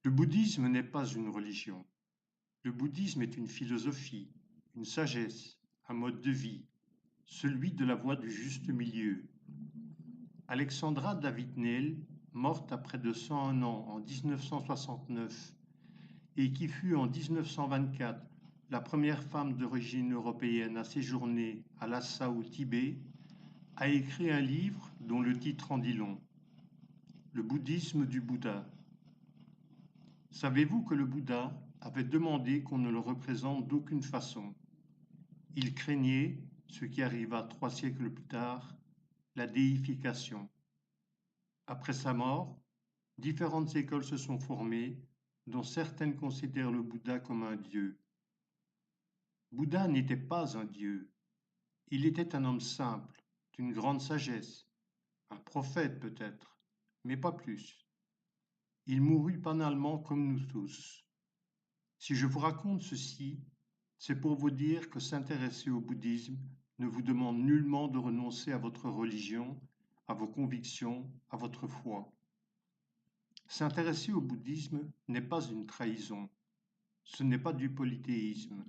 Le bouddhisme n'est pas une religion. Le bouddhisme est une philosophie, une sagesse, un mode de vie, celui de la voie du juste milieu. Alexandra David Neil, morte à près de 101 ans en 1969 et qui fut en 1924 la première femme d'origine européenne à séjourner à Lhasa au Tibet, a écrit un livre dont le titre en dit long, Le bouddhisme du Bouddha. Savez-vous que le Bouddha avait demandé qu'on ne le représente d'aucune façon? Il craignait, ce qui arriva 3 siècles plus tard, la déification. Après sa mort, différentes écoles se sont formées, dont certaines considèrent le Bouddha comme un dieu. Bouddha n'était pas un dieu, il était un homme simple, d'une grande sagesse, un prophète peut-être, mais pas plus. Il mourut banalement comme nous tous. Si je vous raconte ceci, c'est pour vous dire que s'intéresser au bouddhisme ne vous demande nullement de renoncer à votre religion, à vos convictions, à votre foi. S'intéresser au bouddhisme n'est pas une trahison, ce n'est pas du polythéisme.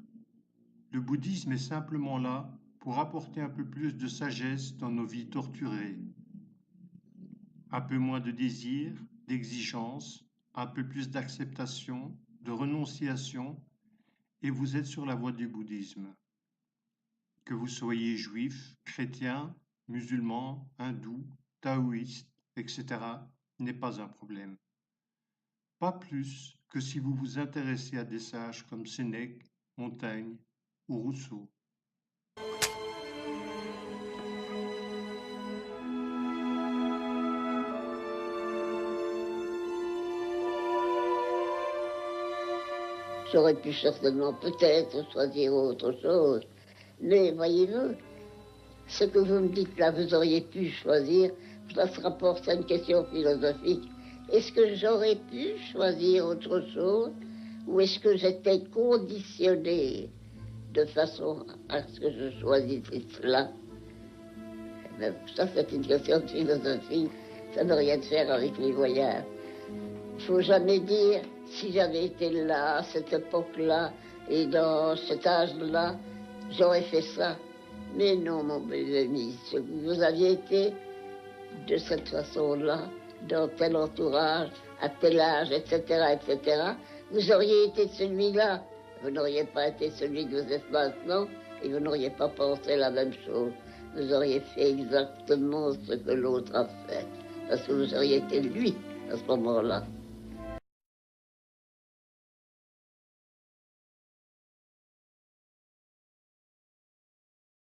Le bouddhisme est simplement là pour apporter un peu plus de sagesse dans nos vies torturées. Un peu moins de désir, d'exigence, un peu plus d'acceptation, de renonciation, et vous êtes sur la voie du bouddhisme. Que vous soyez juif, chrétien, musulman, hindou, taoïste, etc., n'est pas un problème. Pas plus que si vous vous intéressez à des sages comme Sénèque, Montaigne ou Rousseau. J'aurais pu certainement peut-être choisir autre chose. Mais voyez-vous, ce que vous me dites là, vous auriez pu choisir, ça se rapporte à une question philosophique. Est-ce que j'aurais pu choisir autre chose ou est-ce que j'étais conditionné de façon à ce que je choisisse cela? Ben, ça, c'est une question de philosophie. Ça n'a rien à faire avec les voyages. Il ne faut jamais dire, si j'avais été là, à cette époque-là, et dans cet âge-là, j'aurais fait ça. Mais non, mon bel ami, si vous aviez été de cette façon-là, dans tel entourage, à tel âge, etc., vous auriez été celui-là. Vous n'auriez pas été celui que vous êtes maintenant, et vous n'auriez pas pensé la même chose. Vous auriez fait exactement ce que l'autre a fait, parce que vous auriez été lui à ce moment-là.